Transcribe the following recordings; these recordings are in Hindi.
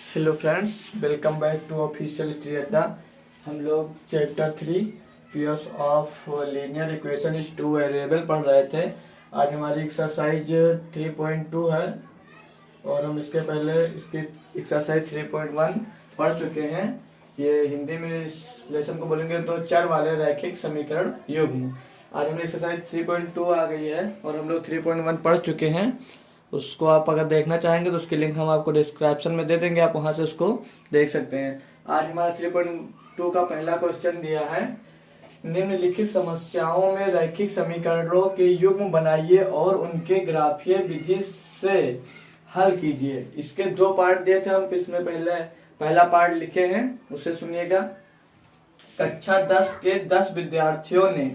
Hello friends, welcome back to official study Adda. हम लोग chapter 3 pairs of linear equation is two variable पढ़ रहे थे। आज हमारी एक्सरसाइज 3.2 है और हम इसके पहले इसकी एक्सरसाइज 3.1 पढ़ चुके हैं। ये हिंदी में इस लेसन को बोलेंगे दो चर वाले रैखिक समीकरण युग्म। आज हमें एक्सरसाइज 3.2 आ गई है और हम लोग 3.1 पढ़ चुके हैं। उसको आप अगर देखना चाहेंगे तो उसकी लिंक हम आपको डिस्क्रिप्शन में दे देंगे, आप वहां से उसको देख सकते हैं। आज हमारा 3.2 का पहला क्वेश्चन दिया है, निम्नलिखित समस्याओं में रैखिक समीकरणों के युग्म बनाइए और उनके ग्राफीय विधि से हल कीजिए। इसके दो पार्ट दिए थे, हम इसमें पहला पार्ट लिखे हैं, उससे सुनिएगा। कक्षा 10 के 10 विद्यार्थियों ने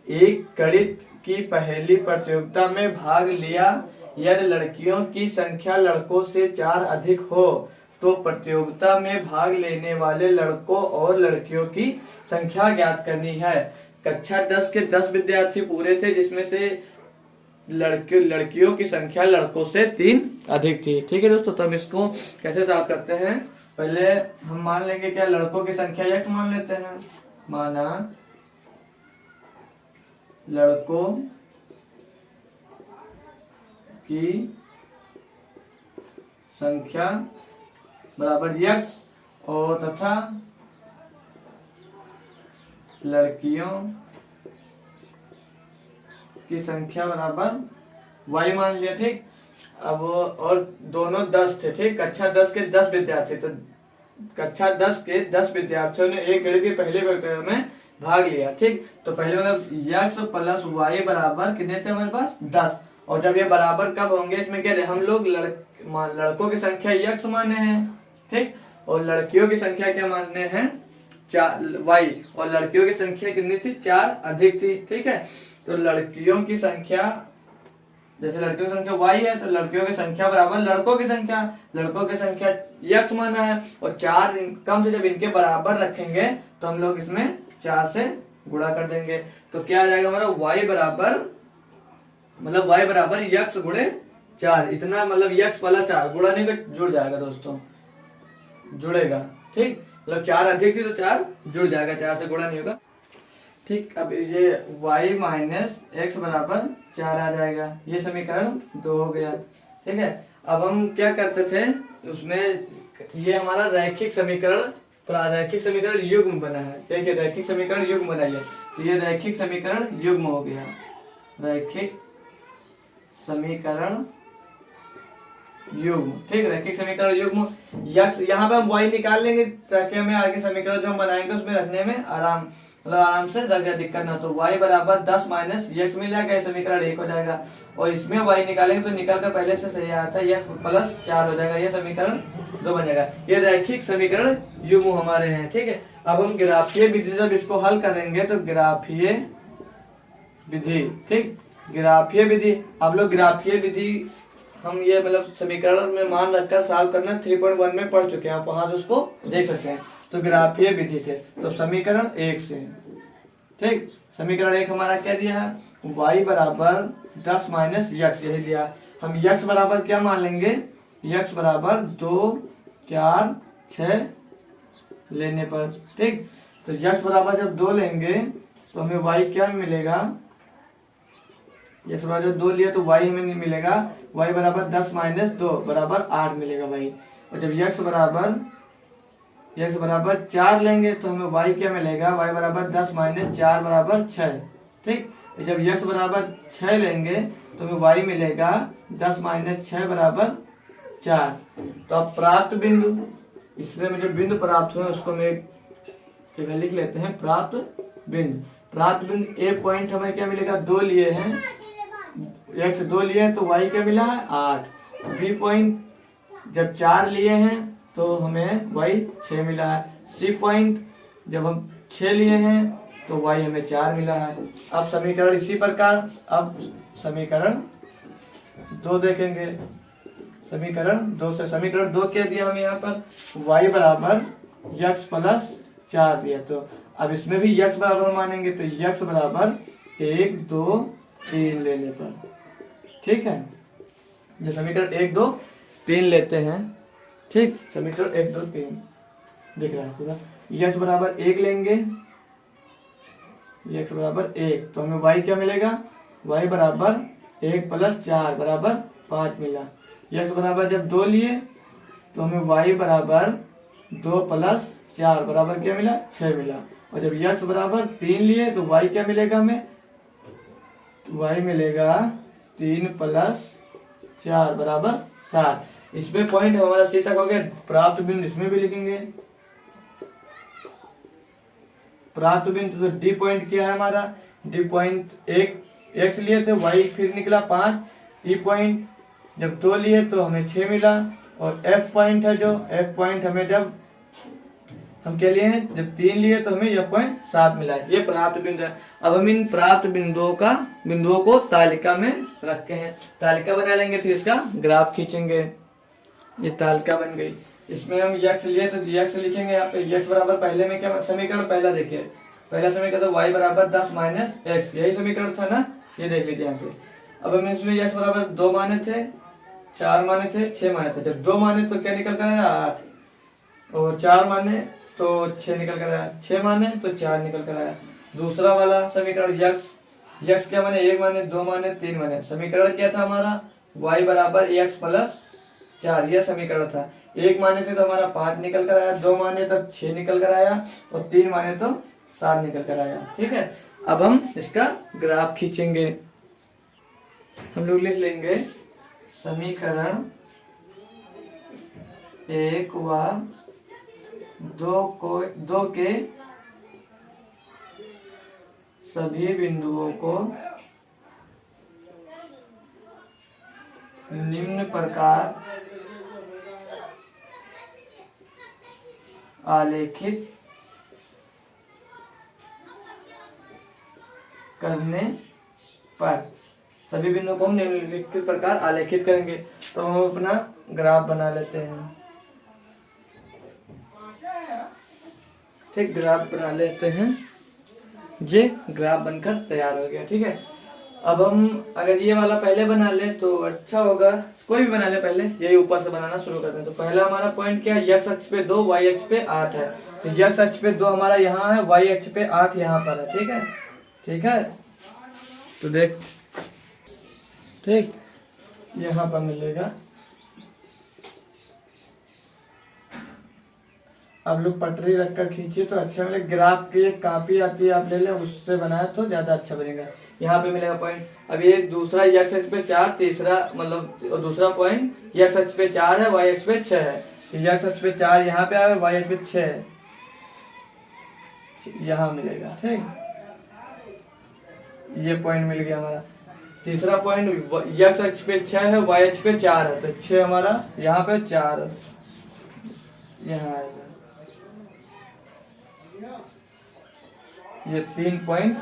एक गणित की पहेली प्रतियोगिता में भाग लिया। यदि लड़कियों की संख्या लड़कों से 4 अधिक हो तो प्रतियोगिता में भाग लेने वाले लड़कों और लड़कियों की संख्या ज्ञात करनी है। कक्षा 10 के 10 विद्यार्थी पूरे थे, जिसमें से लड़कियों की संख्या लड़कों से 3 अधिक थी। ठीक है दोस्तों, तो हम इसको कैसे सॉल्व करते हैं। पहले हम मान लेंगे क्या, लड़कों की संख्या x मान लेते हैं। माना लड़कों की संख्या बराबर x और तथा लड़कियों की संख्या बराबर y मान लिया। ठीक, अब और दोनों 10 थे। ठीक, कक्षा 10 के 10 विद्यार्थी, तो कक्षा 10 के 10 विद्यार्थियों ने एक गणित की पहले प्रतियोगिता में भाग लिया। ठीक, तो पहले मतलब x प्लस y बराबर कितने थे हमारे पास 10। और जब ये बराबर कब होंगे, इसमें क्या है, हम लोग लड़कों की संख्या x माने हैं। ठीक, और लड़कियों की संख्या क्या माने हैं 4 y, और लड़कियों की संख्या कितनी थी 4 अधिक थी। ठीक है, तो लड़कियों की संख्या, जैसे लड़कियों की संख्या y है तो लड़कियों की संख्या बराबर लड़कों की संख्या x माना है, और 4 कम से जब इनके बराबर रखेंगे तो हम लोग इसमें 4 से गुणा कर देंगे। तो क्या आ जाएगा हमारा y बराबर x गुणे 4। इतना मतलब x प्लस 4 गुणा नहीं कर जुड़ जाएगा दोस्तों, जुड़ेगा। ठीक, मतलब 4 अधिक थी तो 4 जुड़ जाएगा, 4 से गुणा नहीं होगा। ठीक, अब ये y माइनस x बराबर 4 आ जाएगा। ये समीकरण 2 हो गया। ठीक है, अब हम क्या करते थे उसमें, ये हमारा रैखिक समीकरण युग्म बना है। देखिए रैखिक समीकरण युग्म बनाइए, तो ये रैखिक समीकरण युग्म हो गया। रैखिक समीकरण युग्म, ठीक, रैखिक समीकरण युग्म x, यहाँ पे हम y निकाल लेंगे ताकि हमें आगे समीकरण जो हम बनाएंगे उसमें रखने में आराम से रख जाए, दिक्कत ना। तो y बराबर 10 माइनस x मिल जाएगा, समीकरण 1 हो जाएगा। और इसमें y निकालेंगे तो निकल कर पहले से सही आया था, x प्लस 4 हो जाएगा, ये समीकरण 2 बन जाएगा। ये रैखिक समीकरण युग्म हमारे हैं। ठीक है, अब हम ग्राफीय विधि जब इसको हल करेंगे तो ग्राफीय विधि, ठीक, ग्राफीय विधि, आप लोग ग्राफीय विधि हम ये मतलब समीकरण में मान रखकर सॉल्व करना 3.1 में पढ़ चुके हैं, आप वहां से उसको देख सकते हैं। तो ग्राफीय विधि से तो समीकरण 1 से, ठीक, समीकरण 1 हमारा क्या दिया है, y बराबर 10 माइनस x, यही दिया। हम x बराबर क्या मान लेंगे, x बराबर 2, 4, 6 लेने पर। ठीक, तो x बराबर जब 2 लेंगे तो हमें y क्या मिलेगा, x बराबर 2 लिया तो y हमें नहीं मिलेगा, y बराबर 10 माइनस 2 बराबर 8 मिलेगा y। और जब x बराबर 4 लेंगे तो हमें y क्या मिलेगा, y बराबर 10 माइनस 4 बराबर 6। ठीक, जब x बराबर 6 लेंगे तो हमें y मिलेगा 10 माइनस 6 बराबर 4। तो अब प्राप्त बिंदु, इससे मुझे बिंदु प्राप्त हुए उसको मैं जगह लिख लेते हैं। प्राप्त बिंदु ए पॉइंट हमें क्या मिलेगा, 2 लिए हैं, x 2 लिए हैं तो y क्या मिला है 8। बी पॉइंट जब 4 लिए हैं तो हमें y 6 मिला है। सी पॉइंट जब हम 6 लिए हैं तो y हमें 4 मिला है। अब समीकरण इसी प्रकार, अब समीकरण 2 देखेंगे। समीकरण 2 क्या दिया हमें यहाँ पर, y बराबर x प्लस 4 दिया। तो अब इसमें भी x बराबर मानेंगे, तो x बराबर 1, 2, 3 लेने पर। ठीक है, जो समीकरण 1, 2, 3 लेते हैं। ठीक, समीकरण 1 2 3 दिख रहा है पूरा। यक्स बराबर 1 लेंगे, यक्स बराबर 1, तो हमें वाई क्या मिलेगा, वाई बराबर 1 + 4 बराबर 5 मिला। यक्स बराबर जब 2 लिए तो हमें वाई बराबर 2 + 4 बराबर क्या मिला, 6 मिला। और जब यक्स बराबर 3 लिए तो वाई क्या मिलेगा हमें, तो वाई मिलेगा 3 + 4 बराबर 7। इसमें पॉइंट हमारा सी तक हो गया। प्राप्त बिंदु इसमें भी लिखेंगे। प्राप्त बिंदु तो डी पॉइंट क्या है हमारा, डी पॉइंट एक्स लिए थे, वाई फिर निकला 5, ई पॉइंट जब 2 लिए तो हमें 6 मिला। और एफ पॉइंट है, जो एफ पॉइंट हमें जब हम क्या लिए हैं, जब 3 लिए तो हमें यह पॉइंट 7 मिला है। ये प्राप्त बिंदु है। अब हम इन प्राप्त बिंदुओं को तालिका में रखते हैं। तालिका बना लेंगे, फिर इसका ग्राफ खींचेंगे। ये तालिका बन गई। इसमें हम यक्स लिए तो यक्स लिखेंगे यहाँ पे। यक्स बराबर पहले में क्या समीकरण, पहला देखिए, पहला समीकरण तो y बराबर 10 - x, यही समीकरण था ना, ये देख लीजिए यहाँ से। अब हम इसमें यक्स बराबर 2 माने थे, 4 माने थे, 6 माने थे। जब 2 माने तो क्या निकल कर आया 8, और 4 माने तो 6 निकल कर आया, 6 माने तो 4 निकल कर आया। दूसरा वाला समीकरण यक्स क्या माने, 1 माने, 2 माने, 3 माने। समीकरण क्या था हमारा, y बराबर x + 4, यह समीकरण था। 1 माने थे तो हमारा 5 निकल कर आया, 2 माने तो 6 निकल कर आया, और 3 माने तो 7 निकल कर आया। ठीक है, अब हम इसका ग्राफ खींचेंगे। हम लोग लिख लेंगे समीकरण 1 व 2 के सभी बिंदुओं को निम्न प्रकार आलेखित करने पर, सभी बिंदुओं को हम निम्नलिखित प्रकार आलेखित करेंगे। तो हम अपना ग्राफ बना लेते हैं। ठीक, ग्राफ बना लेते हैं। ये ग्राफ बनकर तैयार हो गया। ठीक है, अब हम अगर ये वाला पहले बना ले तो अच्छा होगा। कोई भी बना ले, पहले यही ऊपर से बनाना शुरू करते हैं। तो पहला हमारा पॉइंट क्या है, x अक्ष पे 2, y अक्ष पे 8 है। तो x अक्ष पे 2 हमारा यहाँ है, y अक्ष पे 8 यहाँ पर है। ठीक है, ठीक है, तो देख, ठीक, यहाँ पर मिलेगा। आप लोग पटरी रखकर खींचिए तो अच्छा मिलेगा। ग्राफ की एक कॉपी आती है, आप ले लें, उससे बनाए तो ज्यादा अच्छा बनेगा। यहाँ पे मिलेगा पॉइंट। अब ये दूसरा x अक्ष पे 4, तीसरा मतलब दूसरा पॉइंट x अक्ष पे 4 है, y अक्ष पे 6 है। x अक्ष पे 4 यहाँ पे आया, y अक्ष पे 6 है, यहाँ मिलेगा। ठीक, ये पॉइंट मिल गया हमारा। तीसरा पॉइंट x अक्ष पे 6 है, y अक्ष पे 4 है, तो 6 हमारा यहाँ पे 4 यहाँ आएगा। ये 3 पॉइंट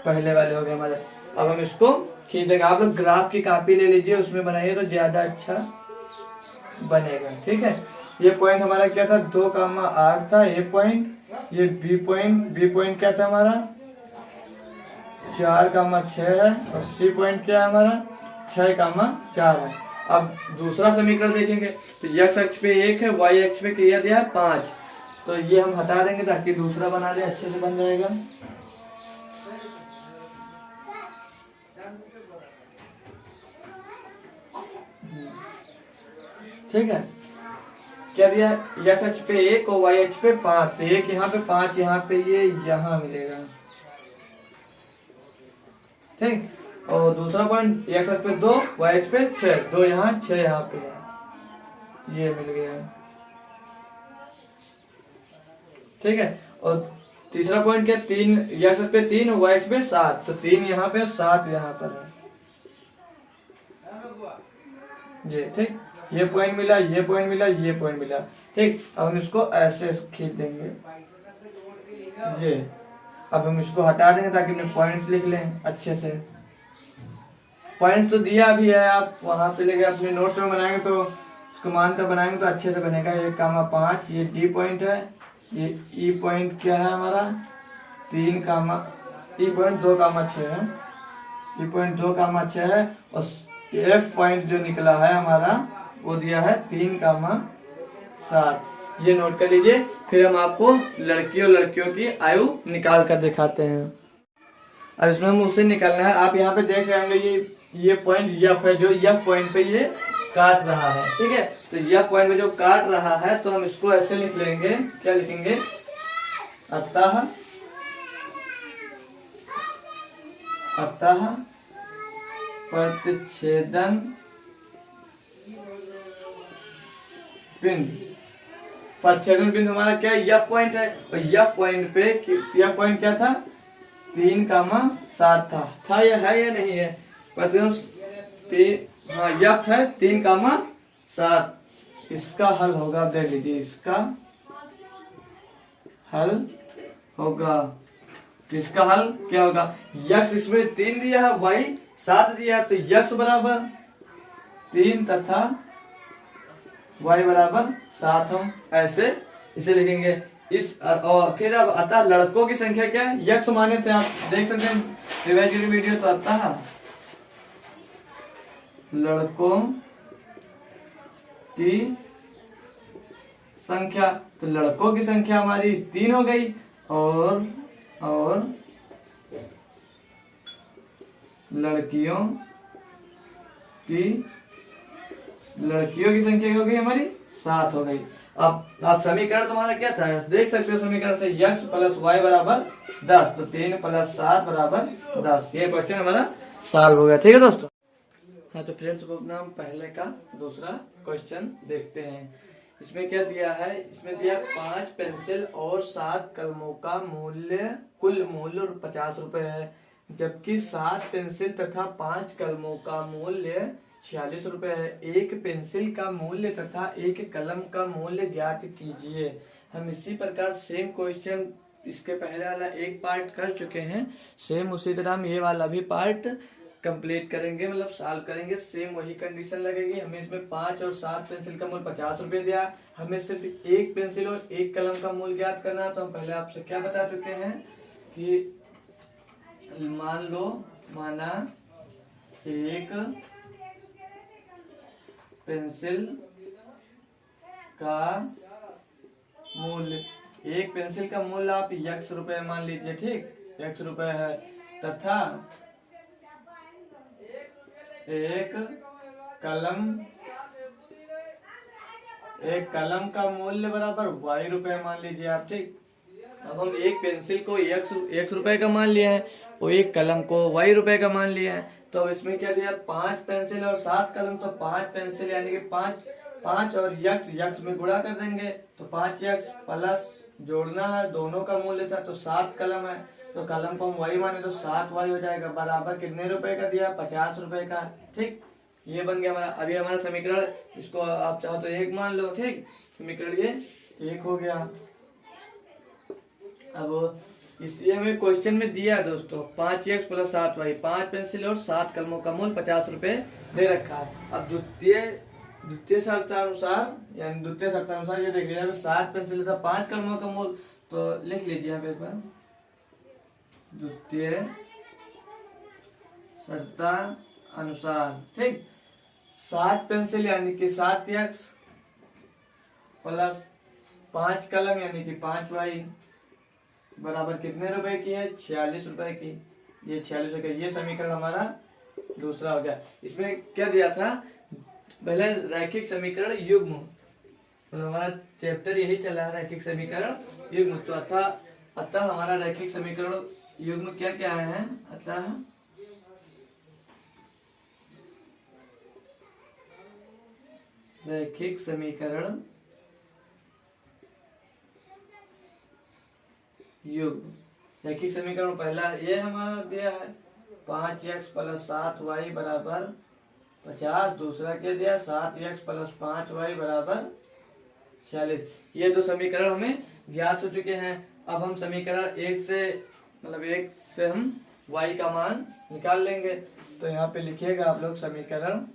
पहले वाले हो गए हमारे। अब हम इसको खींचेंगे। आप लोग ग्राफ की कॉपी ले लीजिए, उसमें बनाइए तो ज्यादा अच्छा बनेगा। ठीक है, ये पॉइंट हमारा क्या था, 2,8 था ये पॉइंट। ये बी पॉइंट क्या था हमारा, 4,6 है। और सी पॉइंट क्या है हमारा, 6,4 है। अब दूसरा समीकरण देखेंगे तो x अक्ष पे 1 है, y अक्ष पे क्या दिया है 5, तो ये हम हटा देंगे ताकि दूसरा बना ले, अच्छे से बन जाएगा। ठीक है, क्या दिया, x अक्ष पे 1 और y अक्ष पे 5, तो 1 यहाँ पे 5 यहाँ पे, ये यहाँ मिलेगा। ठीक, और दूसरा पॉइंट x अक्ष पे 2, y अक्ष पे 6, 2 यहाँ 6 यहाँ पे है, ये मिल गया। ठीक है, और तीसरा पॉइंट क्या, 3 x अक्ष पे 3 और y अक्ष पे 7, तो 3 यहाँ पे 7 यहाँ पर है ये। ठीक, ये पॉइंट मिला, ये पॉइंट मिला, ये पॉइंट मिला। ठीक, अब हम इसको ऐसे खींच देंगे ये। अब हम इसको हटा देंगे ताकि अपने पॉइंट्स लिख लें अच्छे से। पॉइंट्स तो दिया भी है, आप वहां पे लेके अपने नोट्स में बनाएंगे तो इसको मानकर बनाएंगे तो अच्छे से बनेगा। 1,5 ये डी पॉइंट है, ये ई पॉइंट क्या है हमारा 3, ई पॉइंट 2,6 है, ई पॉइंट 2,6 है। और एफ पॉइंट जो निकला है हमारा वो दिया है 3,4 7। ये नोट कर लीजिए। फिर हम आपको लड़कियों की आयु निकाल कर दिखाते हैं। अब इसमें हम उसे निकालना है। आप यहाँ पे देख रहे होंगे ये पॉइंट यफ है, जो यफ पॉइंट पे ये काट रहा है, ठीक है। तो यफ पॉइंट पे जो काट रहा है तो हम इसको ऐसे लिख लेंगे। क्या लिखेंगे? अतः प्रतिच्छेदन बिंदु। प्रतिच्छेदन बिंदु हमारा क्या है? यफ पॉइंट है। और यफ पॉइंट क्या था? 3,7 था या है या नहीं है? हाँ यफ है 3,7। इसका हल होगा, आप देख लीजिए, इसका हल होगा। इसका हल क्या होगा? यक्स इसमें 3 दिया है, वाई 7 दिया है, तो यक्स बराबर 3 तथा वाई बराबर 7 हम ऐसे इसे लिखेंगे। और फिर अब अतः लड़कों की संख्या क्या है? यक्स माने थे, आप देख सकते हैं रिवाइज की वीडियो। तो अतः लड़कों की संख्या, तो लड़कों की संख्या हमारी 3 हो गई। और लड़कियों की संख्या हो गई हमारी 7 हो गई। अब आप समीकरण तुम्हारा क्या था? देख सकते हो समीकरण से यक्स प्लस वाई बराबर 10। तो 3 + 7 बराबर 10। ये क्वेश्चन हमारा सॉल्व हो गया, ठीक है दोस्तों। हाँ तो फ्रेंड्स, अब अपना हम पहले का दूसरा क्वेश्चन देखते हैं। इसमें क्या दिया है? इसमें दिया 5 पेंसिल और 7 कलमों का कुल मूल्य 50 रुपए है, जबकि 7 पेंसिल तथा 5 कलमों का मूल्य 46 रुपए है। एक पेंसिल का मूल्य तथा एक कलम का मूल्य ज्ञात कीजिए। हम इसी प्रकार सेम क्वेश्चन इसके पहले वाला एक पार्ट कर चुके हैं। सेम उसी तरह हम ये वाला भी पार्ट कंप्लीट करेंगे, मतलब सॉल्व करेंगे। सेम वही कंडीशन लगेगी। हमें इसमें 5 और 7 पेंसिल का मूल्य 50 रुपए दिया। हमें सिर्फ एक पेंसिल और एक कलम का मूल्य ज्ञात करना है। तो हम पहले आपसे क्या बता चुके हैं कि माना एक पेंसिल का मूल्य, एक पेंसिल का मूल्य आप x रुपए मान लीजिए, ठीक, x रुपए है, तथा एक कलम का मूल्य बराबर y रुपए मान लीजिए आप, ठीक। अब हम एक पेंसिल को x रुपए का मान लिया है और एक कलम को y रुपए का मान लिया है। तो अब इसमें क्या दिया? 5 पेंसिल और 7 कलम। तो 5 पेंसिल यानी कि 5 और यक्स में गुणा कर देंगे। तो 5x प्लस जोड़ना है, दोनों का मूल्य था, तो 7 कलम है, तो कलम को हम y माने तो 7y हो जाएगा, बराबर कितने रुपए का दिया? 50 रुपए का, ठीक। ये बन गया हमारा। अभी हमारा समीकरण, इसको आप चाहो तो 1 मान लो, ठीक। समीकरण ये 1 हो गया। अब इसलिए हमें क्वेश्चन में दिया है दोस्तों 5x + 7y, 5 पेंसिल और 7 कलमों का मूल्य 50 रुपए दे रखा है। अब द्वितीय शर्तानुसार ये देख लीजिए, 7 पेंसिल था 5 कलमों का मूल्य, तो लिख लीजिए आप एक बार। द्वितीय शर्तानुसार, ठीक। 7 पेंसिल यानी कि 7x प्लस 5 कलम यानी कि 5y बराबर कितने रुपए की है? 46 रुपए की। ये 46 रुपए, ये समीकरण हमारा दूसरा हो गया। इसमें क्या दिया था? पहले रैखिक समीकरण युग्म, मतलब हमारा चैप्टर यही चला है, रैखिक समीकरण युग्म। तो अतः हमारा रैखिक समीकरण युग्म क्या क्या है? अतः रैखिक समीकरण युग्म, रैखिक समीकरण पहला ये हमारा दिया है 5x + 7y बराबर 50। दूसरा क्या दिया? 7x + 5y बराबर 46। ये दो समीकरण हमें ज्ञात हो चुके हैं। अब हम समीकरण 1 से हम y का मान निकाल लेंगे। तो यहाँ पे लिखिएगा आप लोग समीकरण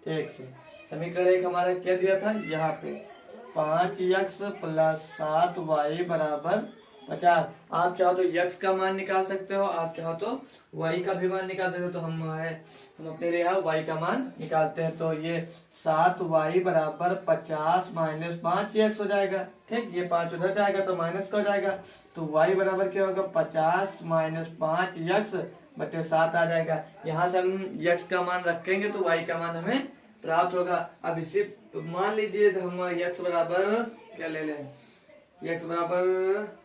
1 से। समीकरण 1 हमारा क्या दिया था? यहाँ पे 5x + 7y बराबर 50। आप चाहो तो यक्स का मान निकाल सकते हो, आप चाहो तो वाई का भी मान निकाल सकते हो। तो हम अपने लिए यहाँ वाई का मान निकालते हैं। तो ये 7y बराबर 50 माइनस 5 यक्स हो जाएगा। ठीक, ये 5 उधर जाएगा तो माइनस का हो जाएगा। तो y बराबर क्या होगा, 50 माइनस 5 यक्स बटे 7 आ जाएगा। यहाँ से हम यक्स का मान रखेंगे तो y का मान हमें प्राप्त होगा। अब इसी मान लीजिए हम यक्स बराबर क्या ले लें, यक्स बराबर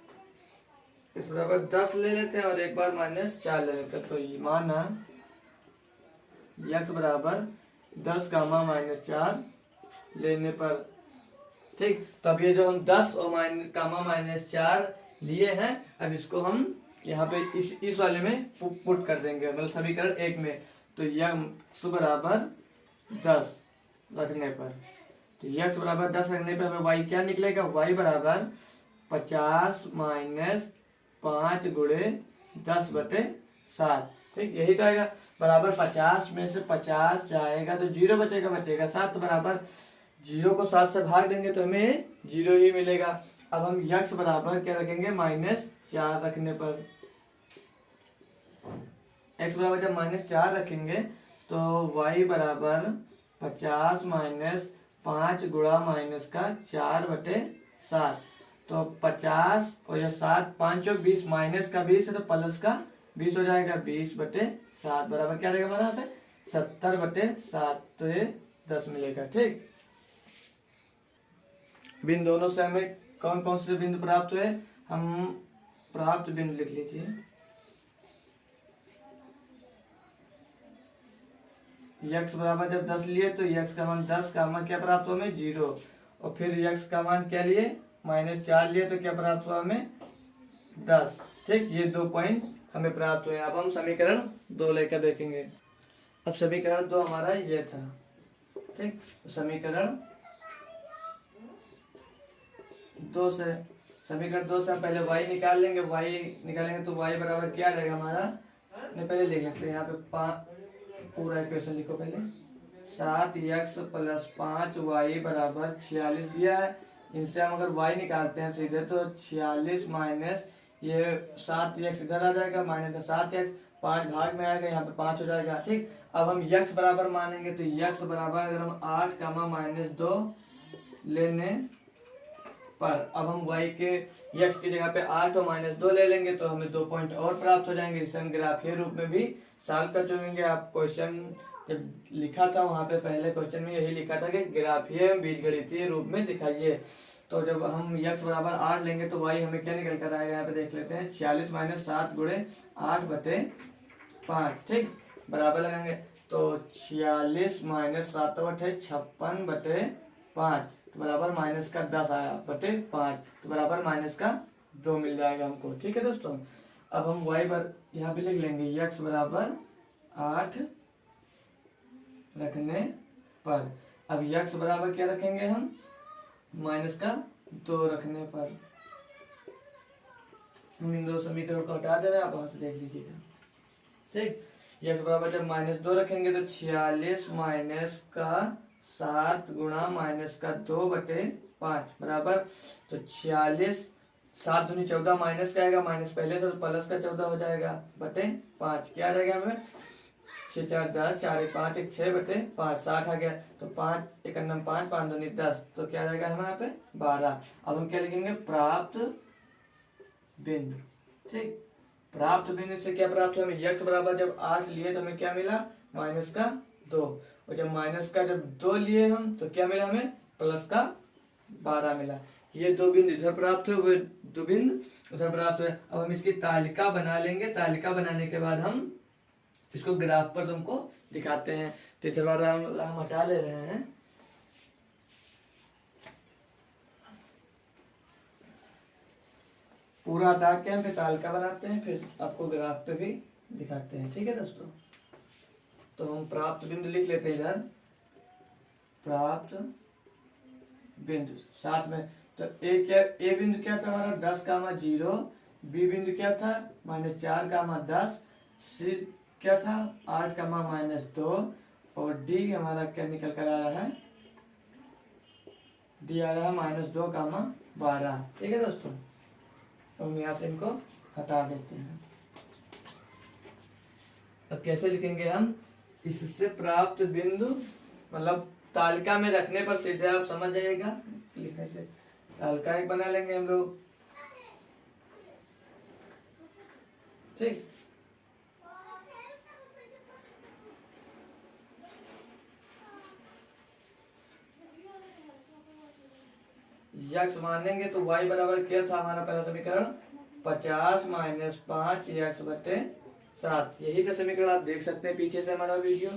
इस बराबर 10 ले लेते हैं और एक बार -4 ले लेते हैं। तो ये माना यक्स बराबर 10 कामा -4 लेने पर, ठीक। तो अब ये जो हम 10 और कामा -4 लिए हैं, अब इसको हम यहाँ पे इस वाले में पुट कर देंगे, मतलब समीकरण 1 में। तो यक्स बराबर 10 रखने पर, तो यक्स बराबर 10 रखने पर हमें वाई क्या निकलेगा, वाई बराबर 50 माइनस 5 गुणे 10 बटे 7। ठीक, यही तो आएगा। बराबर 50 में से 50 जाएगा तो 0 बचेगा 7। तो बराबर 0 को 7 से भाग देंगे तो हमें 0 ही मिलेगा। अब हम यक्स बराबर क्या रखेंगे, -4 रखने पर, x बराबर जब -4 रखेंगे तो y बराबर 50 माइनस 5 गुणा माइनस का 4 बटे 7। तो 50 और यह 7, 5 और 20, माइनस का 20 है तो प्लस का 20 हो जाएगा। 20 बटे 7 बराबर क्या रहेगा हमारा यहाँ पे, 70 बटे 7। तो ये 10 मिलेगा। ठीक, बिंदु दोनों से हमें कौन कौन से बिंदु प्राप्त हुए, हम प्राप्त बिंदु लिख लीजिए। यक्स बराबर जब 10 लिए तो यक्स का मान 10 का मान क्या प्राप्त हुआ हमें, 0। और फिर यक्स का मान क्या लिए, -4 लिए तो क्या प्राप्त हुआ हमें, 10। ठीक, ये 2 पॉइंट हमें प्राप्त हुए। अब हम समीकरण 2 लेकर देखेंगे। अब समीकरण 2 हमारा ये था। ठीक, तो समीकरण 2 से हम पहले y निकाल लेंगे। y निकालेंगे तो y बराबर क्या रहेगा हमारा, पहले लिख लेते हैं यहाँ पे पूरा इक्वेशन लिखो पहले। 7x + 5y बराबर 46 दिया है। इनसे हम अगर y निकालते हैं सीधे तो 46 माइनस ये 7x इधर आ जाएगा, माइनस का 7x, 5 भाग में आएगा, यहाँ पे 5 हो जाएगा। ठीक, अब हम x बराबर मानेंगे तो x बराबर अगर हम 8 कामा -2 लेने पर, अब हम y के x की जगह पे 8 और -2 ले लेंगे तो हमें 2 पॉइंट और प्राप्त हो जाएंगे। इसे हम ग्राफीय रूप में भी सॉल्व कर चुकेंगे। आप क्वेश्चन जब लिखा था वहां पे पहले क्वेश्चन में यही लिखा था कि ग्राफीय बीजगणितीय रूप में दिखाइए। तो जब हम x बराबर 8 लेंगे तो y हमें क्या निकल कर आएगा, यहाँ पे देख लेते हैं। 46 माइनस 7 गुणे 8 बटे 5। ठीक, बराबर लगाएंगे तो 46 माइनस 7 बटे 56 बटे 5, तो बराबर माइनस का 10 आया बटे 5, तो बराबर माइनस का 2 मिल जाएगा हमको। ठीक है दोस्तों, अब हम y पर यहाँ पे लिख लेंगे x बराबर 8 रखने पर। अब x बराबर क्या रखेंगे हम, माइनस का 2 रखने पर। हम इन दो समीकरण को हटा दे रहे हैं, आप वहां से देख लीजिएगा। ठीक, x बराबर जब -2 रखेंगे तो 46 माइनस का 7 गुणा माइनस का 2 बटे 5 बराबर, तो 46, 7 दूनी 14, माइनस का आएगा, माइनस पहले से तो प्लस का 14 हो जाएगा बटे 5। क्या आ जाएगा हमें, 6 4 10, 4 1 5 1 6 बटे 5, 60 आ गया। तो 5 1 9 5, 5 दूनी 10, तो क्या आ जाएगा हमें यहाँ पे 12। अब हम क्या लिखेंगे, प्राप्त बिंदु। ठीक, प्राप्त बिंदु से क्या प्राप्त हुआ हमें, x बराबर जब 8 लिए तो हमें क्या मिला, माइनस का 2, और जब माइनस का जब 2 लिए हम तो क्या मिला हमें, प्लस का 12 मिला। ये 2 बिंदु इधर प्राप्त हुए, वो 2 बिंदु उधर प्राप्त हुए। अब हम इसकी तालिका बना लेंगे। तालिका बनाने के बाद हम इसको ग्राफ पर तुमको दिखाते हैं। तो चलो हम हटा ले रहे हैं। पूरा हटा के हम फिर तालिका बनाते हैं, फिर आपको ग्राफ पे भी दिखाते हैं। ठीक है दोस्तों, तो हम प्राप्त बिंदु लिख लेते हैं इधर, प्राप्त बिंदु साथ में। तो ए बिंदु क्या था हमारा, 10 कामा 0, बी बिंदु क्या था -4 कामा 10, सी क्या था 8 कामा -2, और डी हमारा क्या निकल कर आया है, डी आया है -2 कामा 12। ठीक है दोस्तों, हम यहाँ से इनको हटा देते हैं। अब कैसे लिखेंगे हम, इससे प्राप्त बिंदु, मतलब तालिका में रखने पर सीधे आप समझ जाइएगा, लिखने से तालिका एक बना लेंगे हम लोग, ठीक। यक्स मानेंगे तो y बराबर क्या था हमारा पहला समीकरण, 50 माइनस 5 यक्स बटे 7। यही था समीकरण, आप देख सकते हैं पीछे से हमारा वीडियो।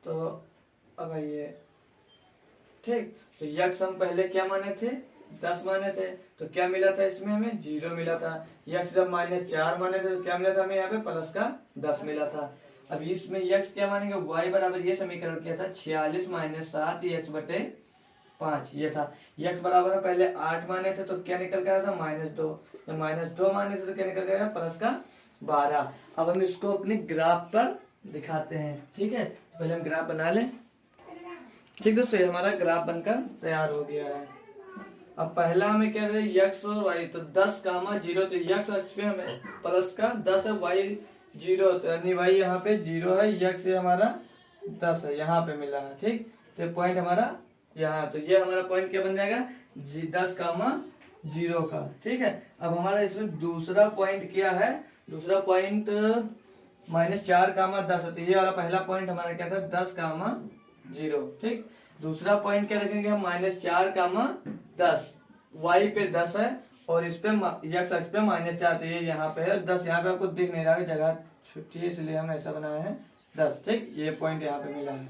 तो अब आइए, ठीक। तो यक्स हम पहले क्या माने थे, 10 माने थे, तो क्या मिला था इसमें हमें, 0 मिला था। यक्स जब -4 माने थे तो क्या मिला था हमें यहाँ पे, प्लस का 10 मिला था। अब इसमें यक्स क्या मानेंगे, y बराबर, ये समीकरण क्या था, 46 माइनस 7 यक्स बटे 5, ये था। यक्स बराबर पहले 8 माने थे तो क्या निकल कर आया था, -2। जब -2 माने थे तो क्या निकल कर आया, प्लस का 12। अब हम इसको अपने ग्राफ पर दिखाते हैं, ठीक है। तो पहले हम ग्राफ बना लें, ठीक दोस्तों। ये हमारा ग्राफ बनकर तैयार हो गया है। अब पहला हमें क्या है, यक्स और वाई, तो 10 कामा 0, तो यक्स अक्ष पे हमें प्लस का 10 है, वाई 0, तो यानी वाई यहाँ पे 0 है, यक्स हमारा 10 है, यहाँ पे मिला है, ठीक। तो पॉइंट हमारा यहाँ, तो ये हमारा पॉइंट क्या बन जाएगा, 10 कामा 0 का, ठीक है। अब हमारा इसमें दूसरा पॉइंट क्या है, दूसरा पॉइंट -4 कामा 10 है, तो ये वाला पहला पॉइंट हमारा क्या था, 10 कामा 0, ठीक। दूसरा पॉइंट क्या रखेंगे हम, -4 कामा 10, y पे 10 है और इस पे यक्स अक्ष पे -4, तो ये यहाँ पे है 10, यहाँ पे आपको दिख नहीं रहा है, जगह छुट्टी है इसलिए हम ऐसा बनाए हैं 10, ठीक। ये पॉइंट यहाँ पे मिला है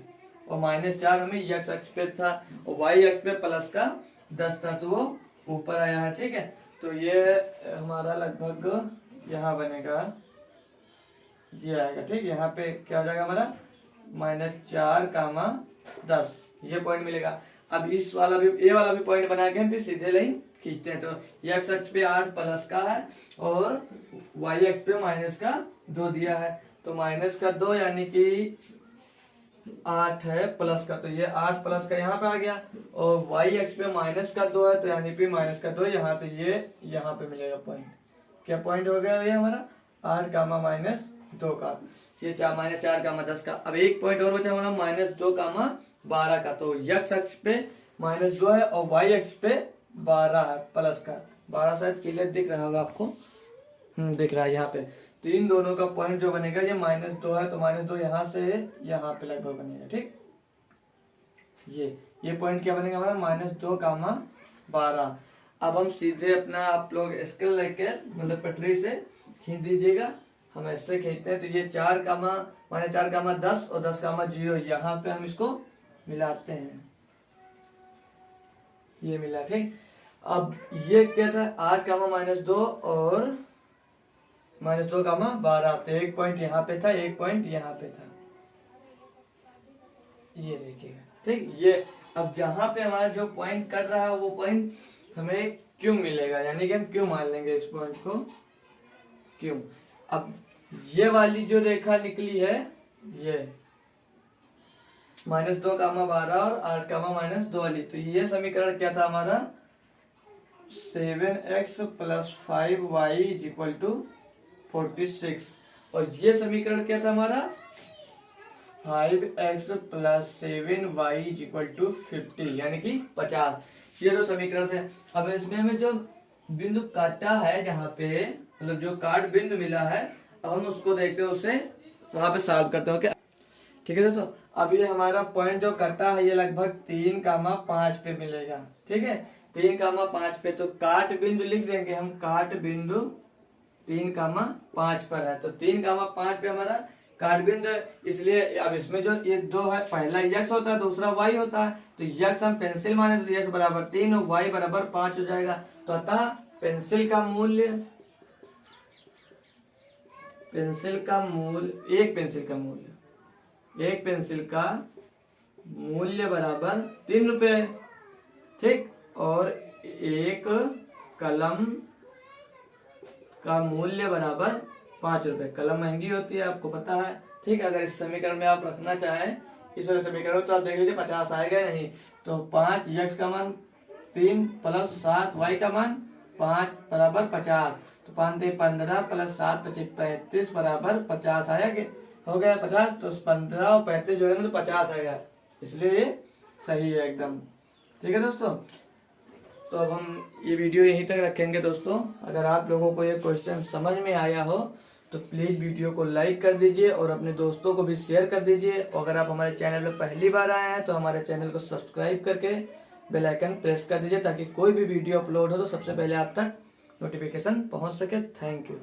और -4 हमें यक्स अक्ष पे था और y अक्ष पे प्लस का 10 था, तो वो ऊपर आया है, ठीक है। तो ये हमारा लगभग यहाँ बनेगा, ये आएगा, ठीक। यहाँ पे क्या हो जाएगा हमारा, -4 कामा 10, ये पॉइंट मिलेगा। अब इस वाला भी, ये वाला भी पॉइंट बना के हम फिर सीधे लाइन खींचते हैं। तो x अक्ष पे 8 प्लस का है और y अक्ष पे माइनस का 2 दिया है, तो माइनस का 2 यानी कि 8 है, प्लस का, तो ये 8 प्लस का यहाँ पे आ गया और y अक्ष पे माइनस का 2 है, तो यानी कि माइनस का 2 यहाँ, तो ये यहाँ पे मिलेगा पॉइंट। क्या पॉइंट हो गया ये हमारा, 8 कामा -2 का, ये -4 कामा 10 का। अब एक पॉइंट और बचा हमारा -2 कामा 12 का, तो यक्स अक्ष पे -2 है और y अक्ष पे 12 है, प्लस का 12, शायद क्लियर दिख रहा होगा आपको, दिख रहा है यहाँ पे। तो इन दोनों का पॉइंट जो बनेगा, ये -2 है, तो -2 यहाँ से यहाँ पे लगभग बनेगा, ठीक। ये पॉइंट क्या बनेगा हमारा, -2 कामा 12। अब हम सीधे अपना, आप लोग स्केल लेकर मतलब पटरी से खींच दीजिएगा, हम ऐसे खींचते हैं। तो ये 4 कामा -10 और 10 कामा 0, यहाँ पे हम इसको मिलाते हैं, ये मिला, ठीक। अब ये क्या था, 8 कामा -2 और -2 कामा 12, तो एक पॉइंट यहाँ पे था, एक पॉइंट यहाँ पे था, ये देखिएगा, ठीक। ये अब जहां पे हमारा जो पॉइंट कट रहा है वो पॉइंट हमें क्यों मिलेगा, यानी कि हम क्यों मान लेंगे इस पॉइंट को, क्यों। अब ये वाली जो रेखा निकली है, ये -2 कामा 12 और 8 कामा -2 वाली, तो ये समीकरण क्या था हमारा, 7x + 5y = 46, और ये समीकरण क्या था हमारा, 5x + 7y = 50, यानी कि 50। ये जो समीकरण थे। अब इसमें हमें जो बिंदु काटा है, जहाँ पे मतलब जो काट बिंदु मिला है, अब हम उसको देखते हैं, उसे वहां पे सॉल्व करते हो, क्या, ठीक है दोस्तों। अब ये हमारा पॉइंट जो कटा है, ये लगभग 3 कामा 5 पे मिलेगा, ठीक है। 3 कामा 5 पे, तो काट बिंदु लिख देंगे हम, काट बिंदु 3 कामा 5 पर है, तो 3 कामा 5 पे हमारा काट बिंदु है, इसलिए अब इसमें जो ये 2 है, पहला यक्स होता है, दूसरा वाई होता है, तो यक्स हम पेंसिल माने तो यक्स बराबर 3 और वाई बराबर 5 हो जाएगा। तो अतः पेंसिल का मूल्य, एक पेंसिल का मूल्य बराबर 3 रुपए, ठीक, और एक कलम का मूल्य बराबर 5 रुपए। कलम महंगी होती है, आपको पता है, ठीक है। अगर इस समीकरण में आप रखना चाहें, इस वाले समीकरण में, तो आप देख लीजिए 50 आएगा नहीं, तो 5 यक्स का मान 3 + 7 वाई का मान 5 बराबर 50, तो 5 दे 15 प्लस 7 पचे 35 बराबर 50 आया कि हो गया 50। तो 15 और 35 जोड़ेंगे तो 50 आएगा, इसलिए ये सही है एकदम। ठीक है दोस्तों, तो अब हम ये वीडियो यहीं तक रखेंगे दोस्तों। अगर आप लोगों को ये क्वेश्चन समझ में आया हो तो प्लीज़ वीडियो को लाइक कर दीजिए और अपने दोस्तों को भी शेयर कर दीजिए। और अगर आप हमारे चैनल पर पहली बार आए हैं तो हमारे चैनल को सब्सक्राइब करके बेल आइकन प्रेस कर दीजिए, ताकि कोई भी वीडियो अपलोड हो तो सबसे पहले आप तक नोटिफिकेशन पहुंच सके। Thank you.